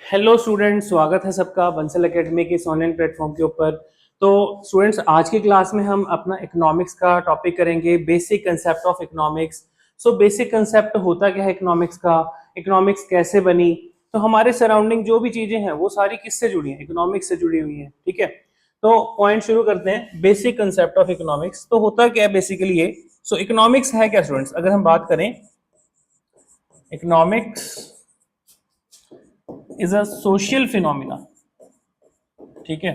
Hello students, स्वागत है सबका बंसल एकेडमी के इस ऑनलाइन प्लेटफॉर्म के ऊपर। तो स्टूडेंट्स, आज की क्लास में हम अपना इकोनॉमिक्स का टॉपिक करेंगे, basic concept of economics. So basic concept होता क्या है इकोनॉमिक्स का, इकोनॉमिक्स कैसे बनी। तो हमारे सराउंडिंग जो भी चीजें हैं वो सारी किससे जुड़ी हैं, इकोनॉमिक्स से जुड़ी हुई हैं। ठीक है, तो पॉइंट शुरू करते हैं। बेसिक कंसेप्ट ऑफ इकोनॉमिक्स तो होता क्या है बेसिकली ये। सो इकोनॉमिक्स है क्या स्टूडेंट्स, अगर हम बात करें, economics is a social phenomena. ठीक है,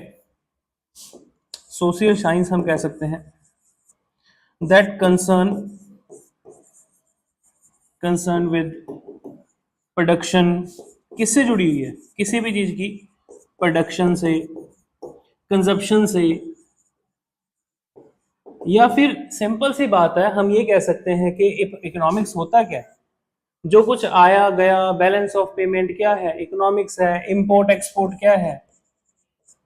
सोशल साइंस हम कह सकते हैं दैट कंसर्न विद प्रोडक्शन। किससे जुड़ी हुई है, किसी भी चीज की प्रोडक्शन से, कंजप्शन से, या फिर सिंपल सी बात है हम ये कह सकते हैं कि इकोनॉमिक्स होता क्या है, जो कुछ आया गया, बैलेंस ऑफ पेमेंट क्या है, इकोनॉमिक्स है। इंपोर्ट एक्सपोर्ट क्या है,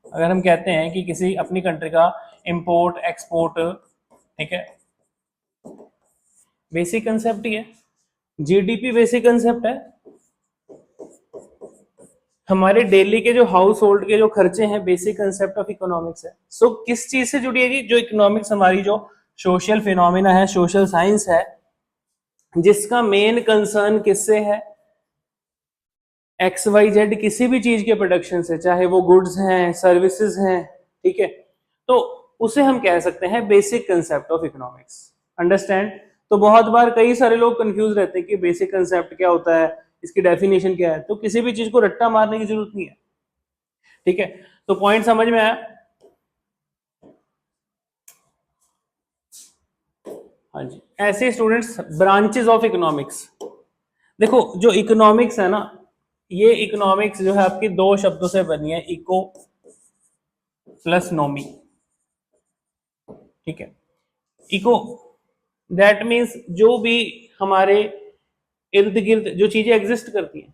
अगर हम कहते हैं कि किसी अपनी कंट्री का इंपोर्ट एक्सपोर्ट, ठीक है, बेसिक कंसेप्ट ही है। जीडीपी बेसिक कंसेप्ट है। हमारे डेली के जो हाउस होल्ड के जो खर्चे हैं, बेसिक कंसेप्ट ऑफ इकोनॉमिक्स है। सो किस चीज से जुड़ी है जी, जो इकोनॉमिक्स हमारी जो सोशल फिनोमिना है, सोशल साइंस है, जिसका मेन कंसर्न किससे है, एक्स वाई जेड किसी भी चीज के प्रोडक्शन से, चाहे वो गुड्स हैं, सर्विसेज हैं। ठीक है, तो उसे हम कह सकते हैं basic concept of economics. Understand. तो बहुत बार कई सारे लोग कंफ्यूज रहते हैं कि बेसिक कंसेप्ट क्या होता है, इसकी डेफिनेशन क्या है। तो किसी भी चीज को रट्टा मारने की जरूरत नहीं है। ठीक है, तो पॉइंट समझ में आया। हाँ जी, ऐसे स्टूडेंट्स ब्रांचेस ऑफ इकोनॉमिक्स। देखो, जो इकोनॉमिक्स है ना, ये इकोनॉमिक्स जो है आपकी दो शब्दों से बनी है, इको प्लस नॉमी। ठीक है, इको दैट मीन्स जो भी हमारे इर्द गिर्द जो चीजें एग्जिस्ट करती हैं।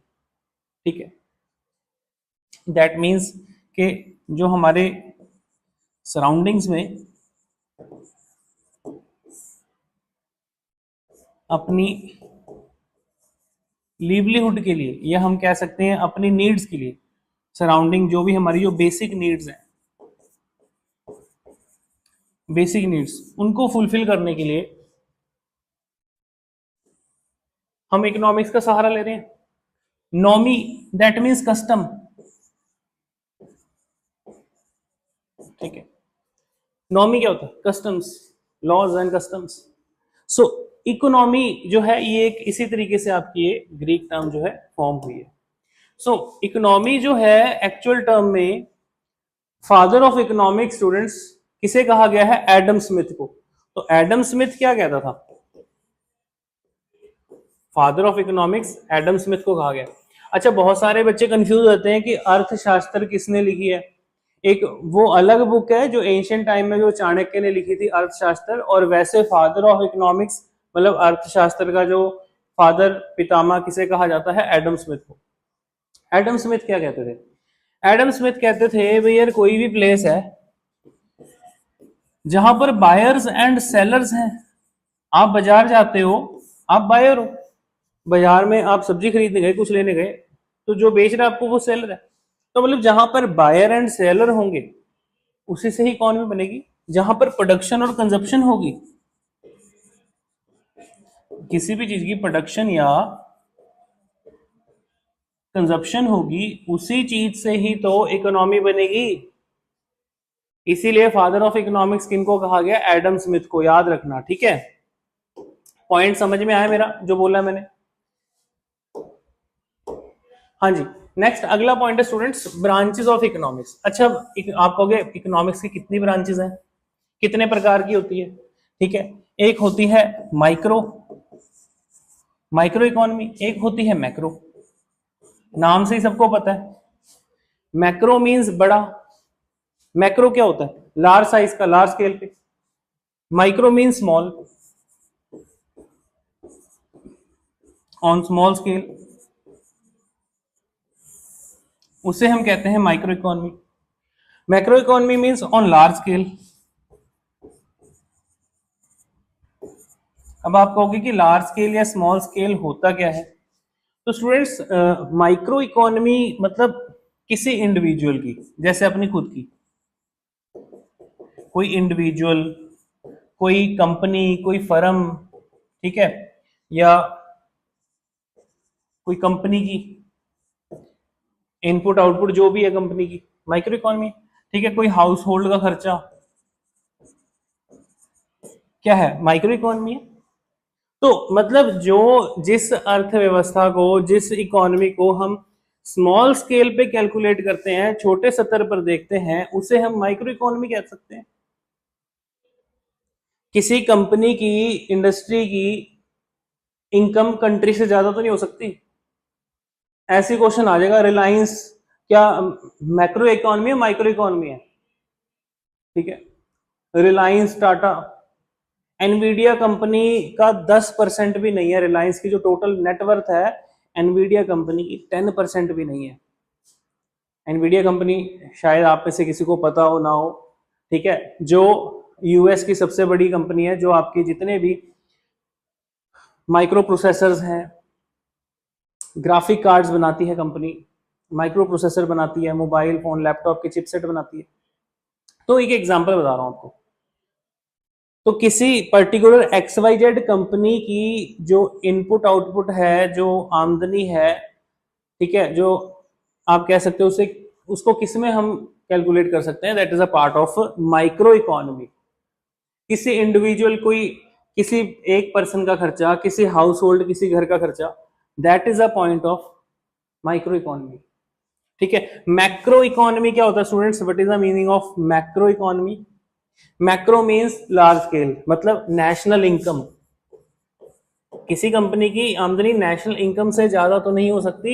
ठीक है, दैट मीन्स कि जो हमारे सराउंडिंग्स में अपनी लिवलीहुड के लिए, या हम कह सकते हैं अपनी नीड्स के लिए, सराउंडिंग जो भी हमारी जो बेसिक नीड्स हैं, बेसिक नीड्स उनको फुलफिल करने के लिए हम इकोनॉमिक्स का सहारा ले रहे हैं। Nomy that means custom. ठीक है, नॉमी क्या होता है, customs, laws and customs. So economy जो है ये एक इसी तरीके से आपकी ये ग्रीक टर्म जो है फॉर्म हुई है। सो इकोनॉमी जो है एक्चुअल टर्म में फादर ऑफ इकोनॉमिक्स स्टूडेंट्स किसे कहा गया है, एडम स्मिथ को। तो एडम स्मिथ क्या कहता था, father of economics Adam Smith को कहा गया। अच्छा, बहुत सारे बच्चे कंफ्यूज होते हैं कि अर्थशास्त्र किसने लिखी है। एक वो अलग बुक है जो एंशियंट टाइम में जो चाणक्य ने लिखी थी, अर्थशास्त्र। और वैसे फादर ऑफ इकोनॉमिक्स मतलब अर्थशास्त्र का जो फादर, पितामह किसे कहा जाता है, एडम स्मिथ को। एडम स्मिथ क्या कहते थे, एडम स्मिथ कहते थे भाई यार, कोई भी प्लेस है जहां पर बायर्स एंड सेलर्स हैं। आप बाजार जाते हो, आप बायर हो, बाजार में आप सब्जी खरीदने गए, कुछ लेने गए, तो जो बेच रहा है आपको वो सेलर है। तो मतलब जहां पर बायर एंड सेलर होंगे उसी से ही इकॉनमी बनेगी। जहां पर प्रोडक्शन और कंजप्शन होगी, किसी भी चीज की प्रोडक्शन या कंजप्शन होगी, उसी चीज से ही तो इकोनॉमी बनेगी। इसीलिए फादर ऑफ इकोनॉमिक्स किनको कहा गया, एडम स्मिथ को, याद रखना। ठीक है, पॉइंट समझ में आया मेरा जो बोला मैंने। हाँ जी, नेक्स्ट अगला पॉइंट है स्टूडेंट्स, ब्रांचेस ऑफ इकोनॉमिक्स। अच्छा, आप कहोगे इकोनॉमिक्स की कितनी ब्रांचेस हैं, कितने प्रकार की होती है। ठीक है, एक होती है माइक्रो, माइक्रो इकोनॉमी, एक होती है मैक्रो। नाम से ही सबको पता है, मैक्रो मींस बड़ा, मैक्रो क्या होता है, लार्ज साइज का, लार्ज स्केल पे। Micro means small, on small scale, उसे हम कहते हैं micro economy. Macro economy means on large scale. अब आप कहोगे कि लार्ज स्केल या स्मॉल स्केल होता क्या है, तो स्टूडेंट्स माइक्रो इकोनॉमी मतलब किसी इंडिविजुअल की, जैसे अपनी खुद की, कोई इंडिविजुअल, कोई कंपनी, कोई फर्म, ठीक है, या कोई कंपनी की इनपुट आउटपुट जो भी है कंपनी की, माइक्रो इकोनॉमी, ठीक है। कोई हाउस होल्ड का खर्चा क्या है, माइक्रो इकोनॉमी है। तो मतलब जो जिस अर्थव्यवस्था को, जिस इकोनॉमी को हम स्मॉल स्केल पे कैलकुलेट करते हैं, छोटे स्तर पर देखते हैं, उसे हम माइक्रो इकोनॉमी कह सकते हैं। किसी कंपनी की, इंडस्ट्री की इनकम कंट्री से ज्यादा तो नहीं हो सकती। ऐसी क्वेश्चन आ जाएगा, रिलायंस क्या मैक्रो इकोनॉमी है, माइक्रो इकोनॉमी है, ठीक है। रिलायंस, टाटा, एनवीडिया कंपनी का 10% भी नहीं है। रिलायंस की जो टोटल नेटवर्थ है, एनवीडिया कंपनी की 10% भी नहीं है। एनवीडिया कंपनी शायद आप में से किसी को पता हो ना हो, ठीक है, जो यूएस की सबसे बड़ी कंपनी है, जो आपके जितने भी माइक्रो प्रोसेसर्स हैं, ग्राफिक कार्ड्स बनाती है कंपनी, माइक्रो प्रोसेसर बनाती है, मोबाइल फोन, लैपटॉप के चिपसेट बनाती है। तो एक एग्जांपल बता रहा हूं आपको। तो किसी particular X Y Z company की जो इनपुट आउटपुट है, जो आमदनी है, ठीक है, जो आप कह सकते हो उसे, उसको किस में हम कैलकुलेट कर सकते हैं, that is a part of micro economy. किसी इंडिविजुअल, कोई किसी एक पर्सन का खर्चा, किसी हाउस होल्ड, किसी घर का खर्चा, that is a point of micro economy, ठीक है। मैक्रो इकोनॉमी क्या होता है students, what is the meaning of macro economy? Macro means large scale, मतलब नेशनल इनकम। किसी कंपनी की आमदनी नेशनल इनकम से ज्यादा तो नहीं हो सकती,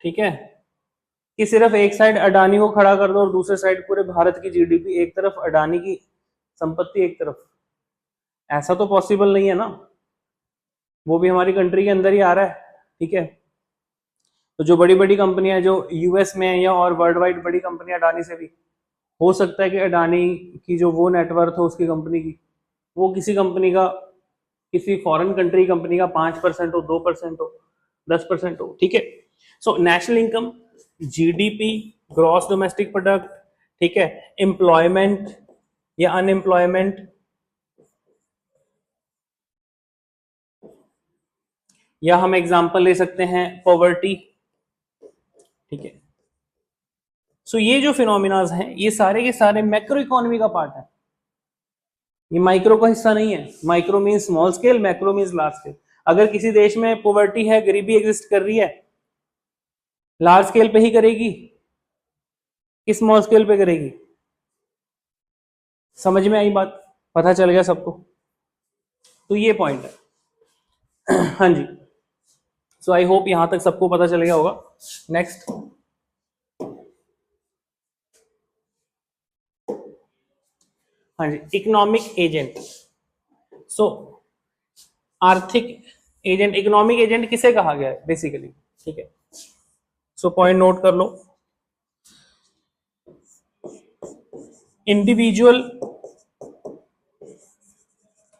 ठीक है, कि सिर्फ एक साइड अडानी को खड़ा कर दो और दूसरे साइड पूरे भारत की जीडीपी, एक तरफ अडानी की संपत्ति, एक तरफ, ऐसा तो पॉसिबल नहीं है ना। वो भी हमारी कंट्री के अंदर ही आ रहा है, ठीक है। तो जो बड़ी बड़ी कंपनियां जो यूएस में है, या और वर्ल्ड वाइड बड़ी कंपनियां, अडानी से भी हो सकता है कि अडानी की जो वो नेटवर्थ हो उसकी कंपनी की, वो किसी कंपनी का, किसी फॉरेन कंट्री कंपनी का 5% हो, 2% हो, 10% हो, ठीक है। So national income, GDP, gross domestic product, ठीक है, एम्प्लॉयमेंट या अनएम्प्लॉयमेंट, या हम एग्जांपल ले सकते हैं पॉवर्टी, ठीक है। सो ये जो फिनोमिनाज हैं, ये सारे के सारे मैक्रो इकोनॉमी का पार्ट है, ये माइक्रो का हिस्सा नहीं है। Micro means small scale, macro means large scale. अगर किसी देश में पॉवर्टी है, गरीबी एग्जिस्ट कर रही है, लार्ज स्केल पे ही करेगी कि स्मॉल स्केल पे करेगी? समझ में आई बात, पता चल गया सबको? तो ये पॉइंट है। हाँ जी, सो आई होप यहां तक सबको पता चल गया होगा। नेक्स्ट, हाँ जी, इकोनॉमिक एजेंट। सो आर्थिक एजेंट, इकोनॉमिक एजेंट किसे कहा गया है बेसिकली, ठीक है। सो पॉइंट नोट कर लो। Individual,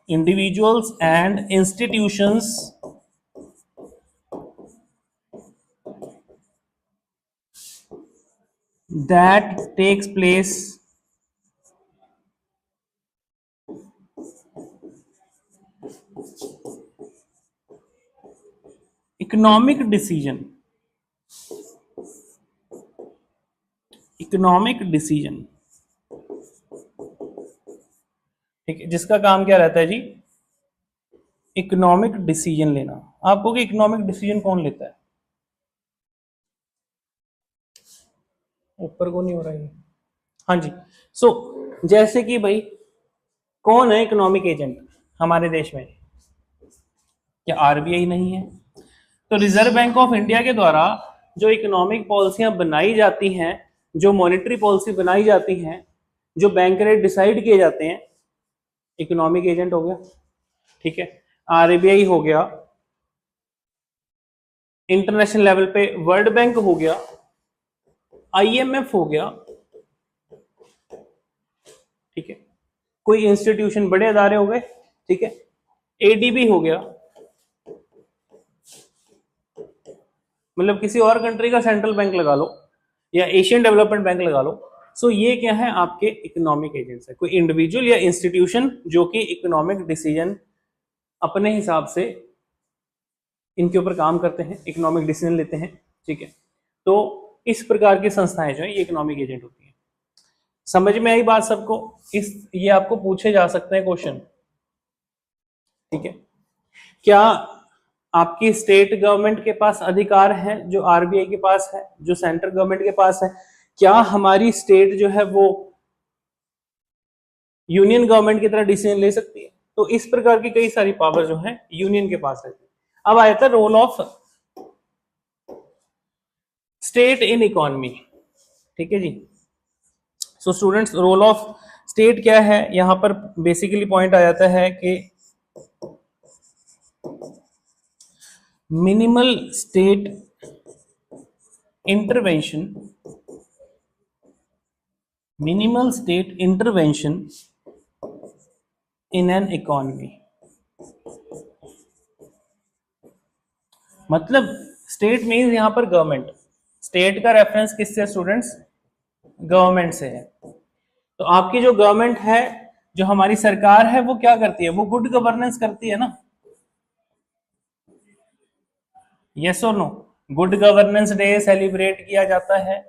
individuals and institutions that takes place economic decision, economic decision, ठीक है, जिसका काम क्या रहता है जी, इकोनॉमिक डिसीजन लेना। आपको कि इकोनॉमिक डिसीजन कौन लेता है? ऊपर को नहीं हो रहा है, हाँ जी। सो जैसे कि भाई, कौन है इकोनॉमिक एजेंट हमारे देश में? क्या आरबीआई नहीं है? तो रिजर्व बैंक ऑफ इंडिया के द्वारा जो इकोनॉमिक पॉलिसियां बनाई जाती हैं, जो मॉनेटरी पॉलिसी बनाई जाती हैं, जो बैंक रेट डिसाइड किए जाते हैं, इकोनॉमिक एजेंट हो गया, ठीक है। आरबीआई हो गया, इंटरनेशनल लेवल पे वर्ल्ड बैंक हो गया, आईएमएफ हो गया, ठीक है। कोई इंस्टीट्यूशन, बड़े अदारे हो गए, ठीक है, एडीबी हो गया, मतलब किसी और कंट्री का सेंट्रल बैंक लगा लो या एशियन डेवलपमेंट बैंक लगा लो। सो ये क्या है, आपके इकोनॉमिक एजेंट्स है, कोई इंडिविजुअल या इंस्टीट्यूशन जो कि इकोनॉमिक डिसीजन अपने हिसाब से इनके ऊपर काम करते हैं, इकोनॉमिक डिसीजन लेते हैं, ठीक है। तो इस प्रकार की संस्थाएं जो है ये इकोनॉमिक एजेंट होती हैं। समझ में आई बात सबको? ये आपको पूछे जा सकते हैं क्वेश्चन, ठीक है। क्या आपकी स्टेट गवर्नमेंट के पास अधिकार है जो आरबीआई के पास है, जो सेंट्रल गवर्नमेंट के पास है? क्या हमारी स्टेट जो है वो यूनियन गवर्नमेंट की तरह डिसीजन ले सकती है? तो इस प्रकार की कई सारी पावर जो है यूनियन के पास है। अब आया था role of state in economy, ठीक है जी। So students, role of state क्या है, यहां पर बेसिकली पॉइंट आ जाता है कि minimal state intervention, minimal state intervention in an economy. मतलब स्टेट मीन्स यहां पर गवर्नमेंट, स्टेट का रेफरेंस किससे स्टूडेंट्स? गवर्नमेंट से है। तो आपकी जो गवर्नमेंट है, जो हमारी सरकार है, वो क्या करती है? वो गुड गवर्नेंस करती है ना, यस और no? Good governance day celebrate किया जाता है,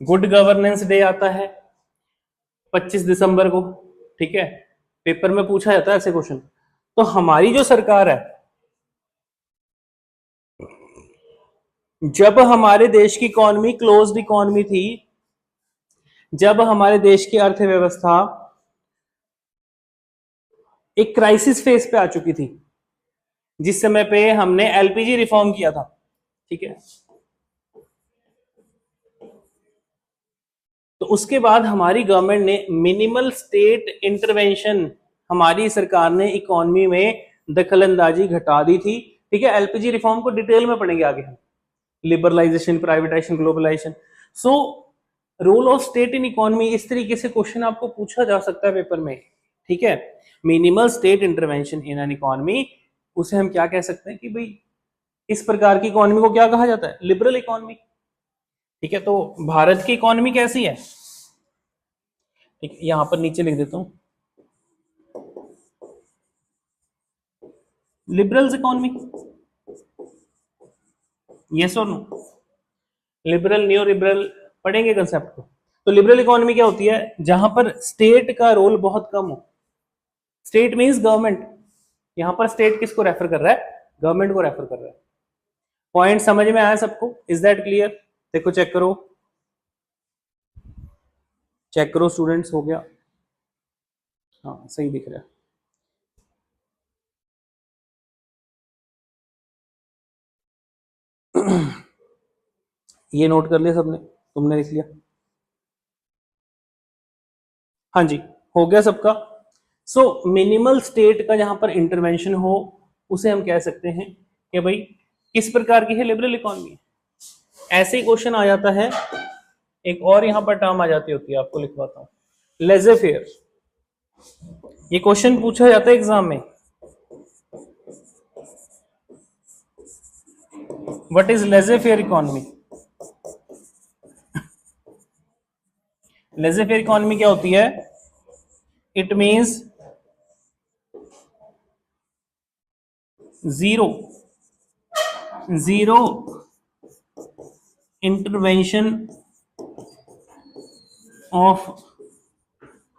गुड गवर्नेंस डे आता है 25 दिसंबर को, ठीक है। पेपर में पूछा जाता है ऐसे क्वेश्चन। तो हमारी जो सरकार है, जब हमारे देश की इकोनॉमी क्लोज्ड इकोनॉमी थी, जब हमारे देश की अर्थव्यवस्था एक क्राइसिस फेज पे आ चुकी थी, जिस समय पे हमने एलपीजी रिफॉर्म किया था, ठीक है, तो उसके बाद हमारी गवर्नमेंट ने मिनिमल स्टेट इंटरवेंशन, हमारी सरकार ने इकोनॉमी में दखलंदाजी घटा दी थी, ठीक है। एलपीजी रिफॉर्म को डिटेल में पढ़ेंगे आगे हम, liberalisation, privatisation, globalisation. So role of state in economy, इस तरीके से क्वेश्चन आपको पूछा जा सकता है पेपर में, ठीक है। Minimal state intervention in an economy, उसे हम क्या कह सकते हैं कि भाई इस प्रकार की इकोनॉमी को क्या कहा जाता है? लिबरल इकोनॉमी, ठीक है। तो भारत की इकोनॉमी कैसी है, ठीक है, यहां पर नीचे लिख देता हूं, लिबरल्स इकोनॉमी, यस और नो? लिबरल, न्यू लिबरल पढ़ेंगे कंसेप्ट को। तो लिबरल इकोनॉमी क्या होती है? जहां पर स्टेट का रोल बहुत कम हो। स्टेट मींस गवर्नमेंट, यहां पर स्टेट किसको रेफर कर रहा है? गवर्नमेंट को रेफर कर रहा है। पॉइंट समझ में आया सबको? Is that clear? देखो चेक करो, चेक करो स्टूडेंट्स, हो गया? हाँ सही दिख रहा है। ये नोट कर लिया सबने? तुमने लिख लिया? हाँ जी, हो गया सबका? सो मिनिमल स्टेट का जहां पर इंटरवेंशन हो, उसे हम कह सकते हैं कि भाई किस प्रकार की है? Liberal economy. ऐसे ही क्वेश्चन आ जाता है, एक और यहां पर टर्म आ जाती होती है, आपको लिखवाता हूं, लेजे फेयर। ये क्वेश्चन पूछा जाता है एग्जाम में, व्हाट इज लेजे फेयर इकोनॉमी? लेजे फेयर इकोनॉमी क्या होती है? It means zero zero intervention of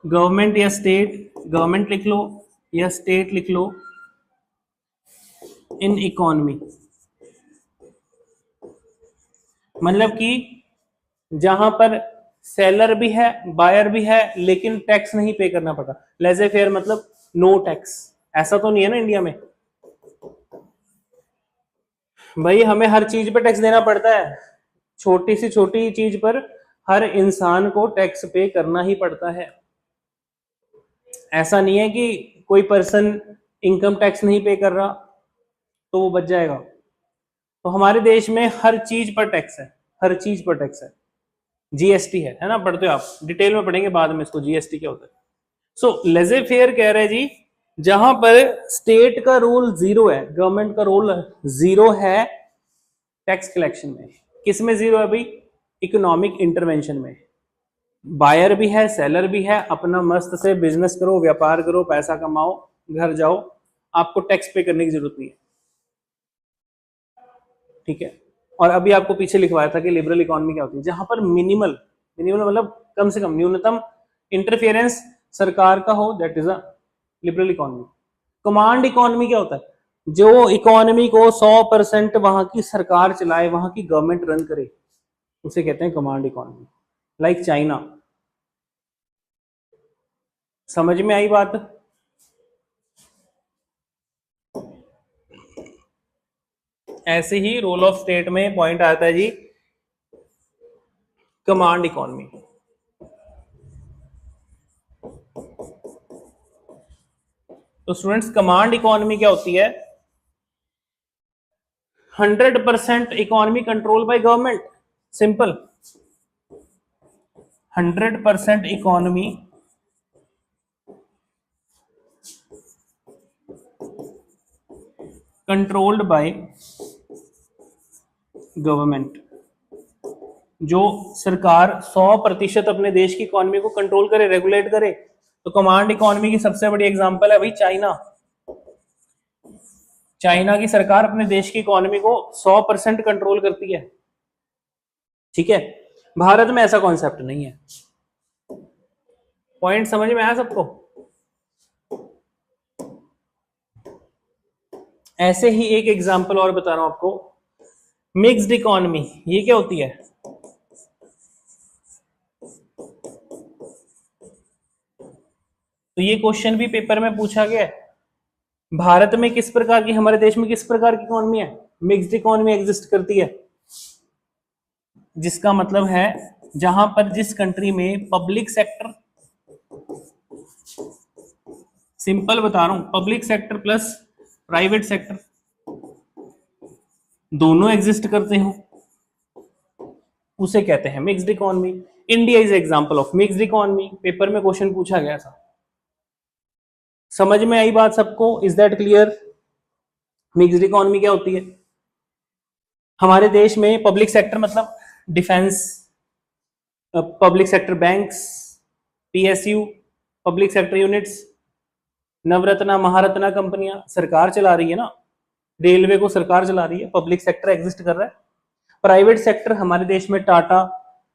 government या स्टेट, गवर्नमेंट लिख लो या स्टेट लिख लो, इन इकोनॉमी। मतलब कि जहां पर सेलर भी है, बायर भी है, लेकिन टैक्स नहीं पे करना पड़ता। लेजे फेयर मतलब नो टैक्स। ऐसा तो नहीं है ना इंडिया में, भाई हमें हर चीज पे टैक्स देना पड़ता है। छोटी से छोटी चीज पर हर इंसान को टैक्स पे करना ही पड़ता है। ऐसा नहीं है कि कोई पर्सन इनकम टैक्स नहीं पे कर रहा तो वो बच जाएगा। तो हमारे देश में हर चीज पर टैक्स है, हर चीज पर टैक्स है। जीएसटी है ना? पढ़ते हो आप, डिटेल में पढ़ेंगे बाद में इसको, जीएसटी क्या होता है। सो लेजे फेयर कह रहे जी, जहां पर स्टेट का रोल जीरो है, गवर्नमेंट का रोल जीरो है, टैक्स कलेक्शन में। किस में जीरो है भाई? इकोनॉमिक इंटरवेंशन में। बायर भी है, सेलर भी है, अपना मस्त से बिजनेस करो, व्यापार करो, पैसा कमाओ, घर जाओ, आपको टैक्स पे करने की जरूरत नहीं है। ठीक है। और अभी आपको पीछे लिखवाया था कि लिबरल इकोनॉमी क्या होती है, जहां पर मिनिमल मिनिमल मतलब कम से कम न्यूनतम इंटरफेरेंस सरकार का हो, that is a liberal economy. Command economy क्या होता है? जो इकोनॉमी को 100% वहां की सरकार चलाए, वहां की गवर्नमेंट रन करे, उसे कहते हैं कमांड इकोनॉमी। Like China. समझ में आई बात? ऐसे ही रोल ऑफ स्टेट में पॉइंट आता है जी, कमांड इकोनॉमी। तो स्टूडेंट्स, कमांड इकोनॉमी क्या होती है? 100% economy control by government. Simple. 100% economy controlled by government. जो सरकार 100% अपने देश की इकोनॉमी को कंट्रोल करे, रेगुलेट करे। तो कमांड इकोनॉमी की सबसे बड़ी एग्जांपल है भाई चाइना। चाइना की सरकार अपने देश की इकोनॉमी को 100% कंट्रोल करती है। ठीक है। भारत में ऐसा कॉन्सेप्ट नहीं है। पॉइंट समझ में आया सबको? ऐसे ही एक एग्जांपल और बता रहा हूं आपको, मिक्स्ड इकोनॉमी। ये क्या होती है? तो ये क्वेश्चन भी पेपर में पूछा गया है। भारत में किस प्रकार की, हमारे देश में किस प्रकार की इकोनॉमी है? मिक्स्ड इकोनॉमी एग्जिस्ट करती है। जिसका मतलब है जहां पर जिस कंट्री में पब्लिक सेक्टर, सिंपल बता रहा हूं, public sector plus private sector दोनों एग्जिस्ट करते हो, उसे कहते हैं mixed economy. India is example of mixed economy. Paper में क्वेश्चन पूछा गया था। समझ में आई बात सबको? Is that clear? Mixed economy क्या होती है? हमारे देश में पब्लिक सेक्टर मतलब defence, public sector banks, PSU, public sector units, Navratna Maharatna कंपनियां सरकार चला रही है ना। रेलवे को सरकार चला रही है, पब्लिक सेक्टर एग्जिस्ट कर रहा है। प्राइवेट सेक्टर हमारे देश में टाटा,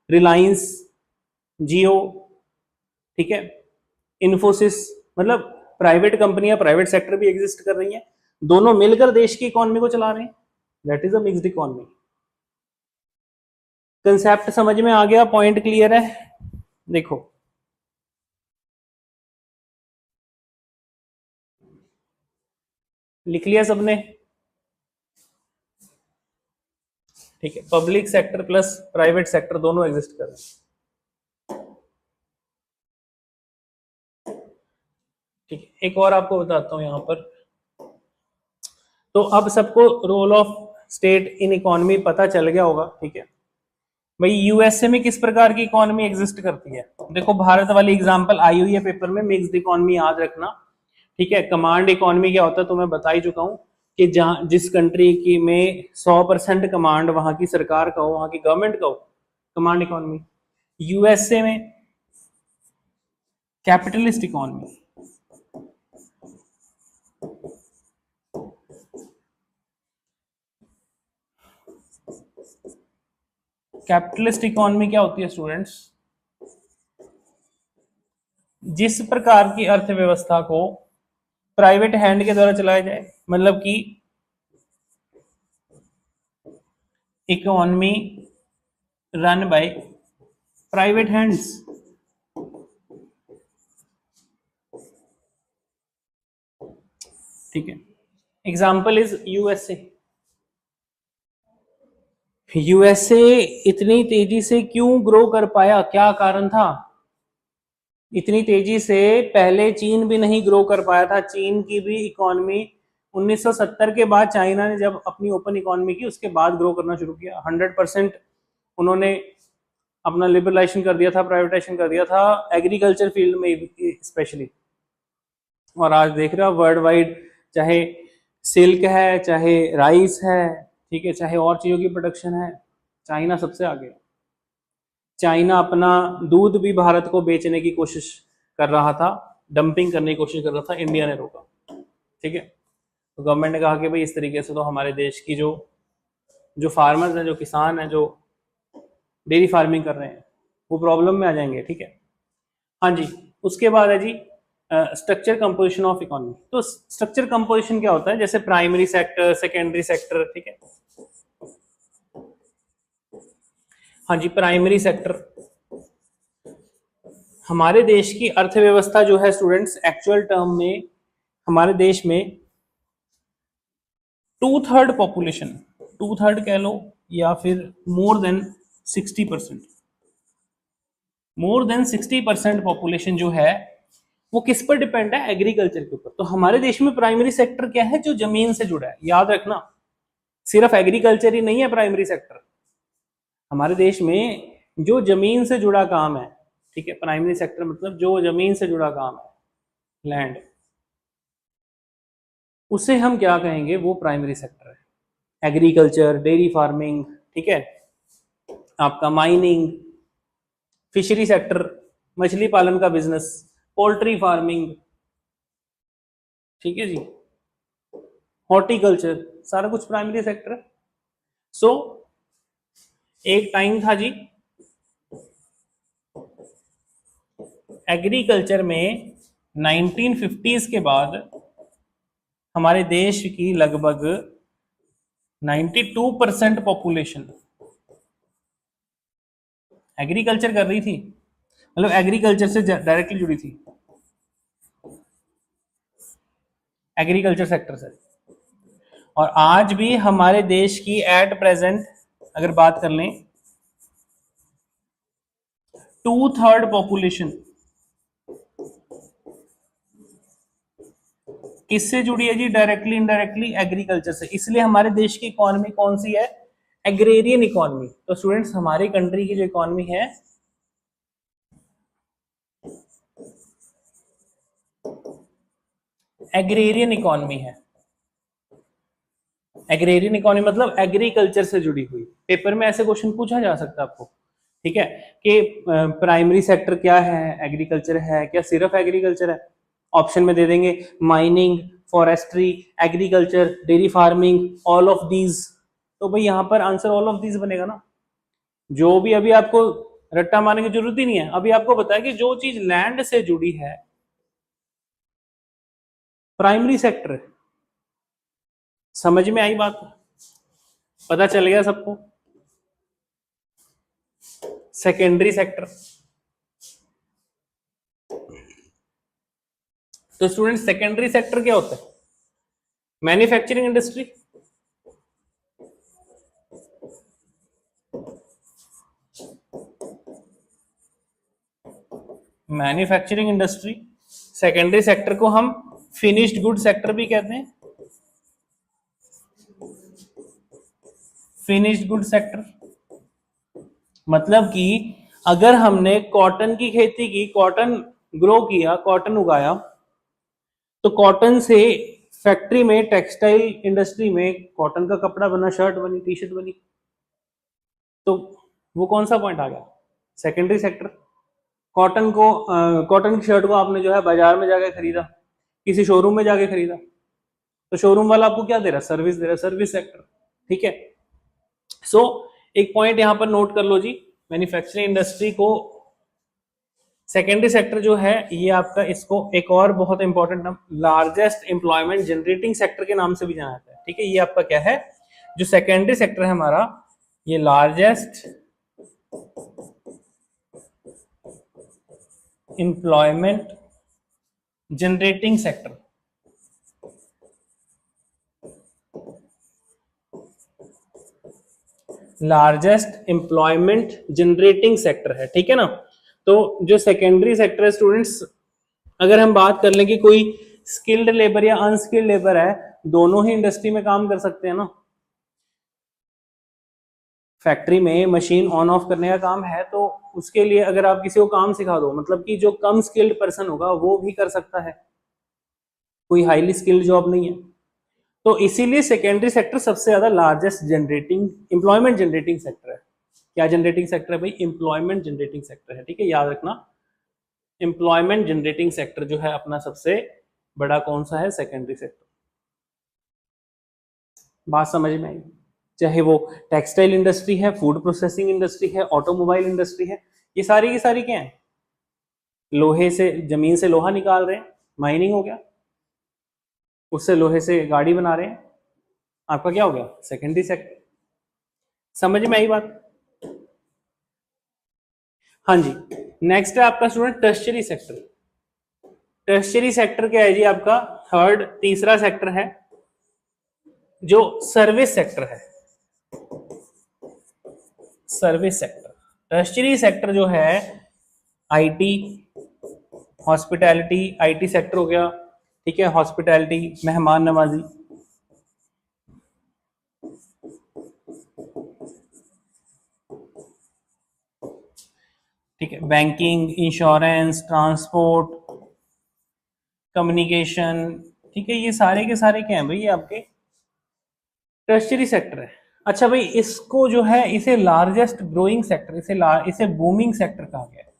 रिलायंस, जियो, ठीक है, इन्फोसिस, मतलब प्राइवेट कंपनियां, प्राइवेट सेक्टर भी एग्जिस्ट कर रही हैं। दोनों मिलकर देश की इकोनॉमी को चला रहे हैं। That is a mixed economy. Concept समझ में आ गया? पॉइंट क्लियर है? देखो, लिख लिया सबने? ठीक है। Public sector plus private sector दोनों एग्जिस्ट कर रहे हैं। ठीक है। एक और आपको बताता हूं यहां पर। तो अब सबको role of state in economy पता चल गया होगा। ठीक है भाई, यूएसए में किस प्रकार की इकोनॉमी एग्जिस्ट करती है? देखो, भारत वाली एग्जांपल आई हुई है पेपर में, मिक्स्ड इकोनॉमी याद रखना। ठीक है। कमांड इकोनॉमी क्या होता है तो मैं बता ही चुका हूं कि जहां जिस कंट्री की में 100% कमांड वहां की सरकार का हो, वहां की गवर्नमेंट का हो, कमांड इकोनॉमी। यूएसए में कैपिटलिस्ट इकोनॉमी। कैपिटलिस्ट इकोनॉमी क्या होती है स्टूडेंट्स? जिस प्रकार की अर्थव्यवस्था को प्राइवेट हैंड के द्वारा चलाया जाए, मतलब कि economy run by private hands. ठीक है। Example is USA. यूएसए इतनी तेजी से क्यों ग्रो कर पाया? क्या कारण था? इतनी तेजी से पहले चीन भी नहीं ग्रो कर पाया था। चीन की भी इकोनॉमी 1970 के बाद, चाइना ने जब अपनी ओपन इकोनॉमी की, उसके बाद ग्रो करना शुरू किया। 100% उन्होंने अपना लिबरलाइजेशन कर दिया था, प्राइवेटाइजेशन कर दिया था, एग्रीकल्चर फील्ड में स्पेशली। और आज देख रहे हो वर्ल्ड वाइड, चाहे सिल्क है, चाहे राइस है, ठीक है, चाहे और चीज़ों की प्रोडक्शन है, चाइना सबसे आगे है। चाइना अपना दूध भी भारत को बेचने की कोशिश कर रहा था, डंपिंग करने की कोशिश कर रहा था, इंडिया ने रोका। ठीक है, तो गवर्नमेंट ने कहा कि भाई इस तरीके से तो हमारे देश की जो जो फार्मर्स हैं, जो किसान हैं, जो डेयरी फार्मिंग कर रहे हैं, वो प्रॉब्लम में आ जाएंगे। ठीक है, हाँ जी। उसके बाद है जी स्ट्रक्चर कंपोजिशन ऑफ इकोनॉमी। तो स्ट्रक्चर कंपोजिशन क्या होता है, जैसे प्राइमरी सेक्टर, सेकेंडरी सेक्टर। ठीक है, हाँ जी, प्राइमरी सेक्टर हमारे देश की अर्थव्यवस्था जो है स्टूडेंट्स, एक्चुअल टर्म में हमारे देश में 2/3 पॉपुलेशन, 2/3 कह लो, या फिर more than 60%, more than 60% population जो है वो किस पर डिपेंड है, एग्रीकल्चर के ऊपर। तो हमारे देश में प्राइमरी सेक्टर क्या है, जो जमीन से जुड़ा है। याद रखना, सिर्फ एग्रीकल्चर ही नहीं है प्राइमरी सेक्टर, हमारे देश में जो जमीन से जुड़ा काम है। ठीक है, प्राइमरी सेक्टर मतलब जो जमीन से जुड़ा काम है, लैंड, उसे हम क्या कहेंगे, वो प्राइमरी सेक्टर है। एग्रीकल्चर, डेयरी फार्मिंग, ठीक है, आपका माइनिंग, फिशरी सेक्टर, मछली पालन का बिजनेस, पोल्ट्री फार्मिंग, ठीक है जी, हॉर्टिकल्चर, सारा कुछ प्राइमरी सेक्टर है। सो एक टाइम था जी एग्रीकल्चर में 1950s के बाद हमारे देश की लगभग 92% पॉपुलेशन एग्रीकल्चर कर रही थी, मतलब एग्रीकल्चर से डायरेक्टली जुड़ी थी, एग्रीकल्चर सेक्टर से। और आज भी हमारे देश की एट प्रेजेंट अगर बात कर लें, 2/3 पॉपुलेशन किससे जुड़ी है जी, डायरेक्टली इनडायरेक्टली एग्रीकल्चर से। इसलिए हमारे देश की इकोनॉमी कौन सी है, एग्रेरियन इकोनॉमी। तो स्टूडेंट्स, हमारी कंट्री की जो इकोनॉमी है एग्रेरियन इकोनॉमी है। एग्रेरियन इकोनॉमी मतलब एग्रीकल्चर से जुड़ी हुई। पेपर में ऐसे क्वेश्चन पूछा जा सकता है आपको, ठीक है, कि प्राइमरी सेक्टर क्या है, एग्रीकल्चर है क्या, सिर्फ एग्रीकल्चर है। ऑप्शन में दे देंगे mining, forestry, agriculture, dairy farming, all of these. तो भाई यहां पर आंसर ऑल ऑफ दीज बनेगा ना। जो भी अभी आपको रट्टा मारने की जरूरत ही नहीं है, अभी आपको बताया कि जो चीज लैंड से जुड़ी है प्राइमरी सेक्टर। समझ में आई बात, पता चल गया सबको। सेकेंडरी सेक्टर, तो स्टूडेंट सेकेंडरी सेक्टर क्या होता है, manufacturing industry, manufacturing industry. Secondary sector को हम फिनिश्ड गुड सेक्टर भी कहते हैं, फिनिश्ड गुड सेक्टर। मतलब कि अगर हमने कॉटन की खेती की, कॉटन ग्रो किया, कॉटन उगाया, तो कॉटन से फैक्ट्री में, टेक्सटाइल इंडस्ट्री में कॉटन का कपड़ा बना, शर्ट बनी, टी शर्ट बनी, तो वो कौन सा पॉइंट आ गया, सेकेंडरी सेक्टर। कॉटन को कॉटन की शर्ट को आपने जो है बाजार में जाके खरीदा, किसी शोरूम में जाके खरीदा, तो शोरूम वाला आपको क्या दे रहा, सर्विस दे रहा, सर्विस सेक्टर। ठीक है, सो एक पॉइंट यहां पर नोट कर लो जी, मैन्युफैक्चरिंग इंडस्ट्री को सेकेंडरी सेक्टर जो है ये आपका, इसको एक और बहुत इंपॉर्टेंट नाम, लार्जेस्ट एम्प्लॉयमेंट जनरेटिंग सेक्टर के नाम से भी जाना जाता है। ठीक है, ये आपका क्या है, जो सेकेंडरी सेक्टर है हमारा, ये largest employment generating sector, largest employment generating sector है। ठीक है ना, तो जो सेकेंडरी सेक्टर है स्टूडेंट्स, अगर हम बात कर लें कि कोई स्किल्ड लेबर या अनस्किल्ड लेबर है, दोनों ही इंडस्ट्री में काम कर सकते हैं ना। फैक्ट्री में मशीन ऑन ऑफ करने का काम है, तो उसके लिए अगर आप किसी को काम सिखा दो, मतलब कि जो कम स्किल्ड पर्सन होगा वो भी कर सकता है, कोई हाईली स्किल्ड जॉब नहीं है। तो इसीलिए सेकेंडरी सेक्टर सबसे ज्यादा largest generating employment generating sector है। क्या जनरेटिंग सेक्टर है भाई? एम्प्लॉयमेंट जनरेटिंग सेक्टर है, ठीक है, याद रखना। एम्प्लॉयमेंट जनरेटिंग सेक्टर जो है अपना सबसे बड़ा कौन सा है? Secondary sector. बात समझ में आई? चाहे वो टेक्सटाइल इंडस्ट्री है, फूड प्रोसेसिंग इंडस्ट्री है, ऑटोमोबाइल इंडस्ट्री है, ये सारी की सारी क्या है? लोहे से, जमीन से लोहा निकाल रहे हैं, माइनिंग हो गया, उससे लोहे से गाड़ी बना रहे हैं, आपका क्या हो गया? Secondary sector. समझ में आई बात? हाँ जी। नेक्स्ट है आपका student tertiary sector. Tertiary sector क्या है जी? आपका थर्ड, तीसरा सेक्टर है जो सर्विस सेक्टर है। सर्विस सेक्टर, टर्शियरी सेक्टर जो है आईटी, हॉस्पिटैलिटी, आईटी सेक्टर हो गया, ठीक है, हॉस्पिटैलिटी, मेहमान नवाजी, ठीक है, बैंकिंग, इंश्योरेंस, ट्रांसपोर्ट, कम्युनिकेशन, ठीक है, ये सारे के सारे क्या हैं भाई? ये आपके टर्शियरी सेक्टर है। अच्छा भाई, इसको जो है इसे लार्जेस्ट ग्रोइंग सेक्टर, इसे बूमिंग सेक्टर कहा गया है।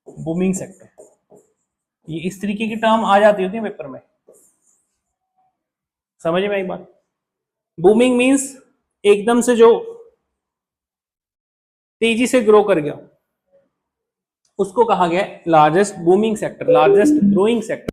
बूमिंग सेक्टर, ये इस तरीके की टर्म आ जाती होती है पेपर में, समझ में आई बात? बूमिंग मींस एकदम से जो तेजी से ग्रो कर गया, उसको कहा गया largest booming sector, largest growing sector.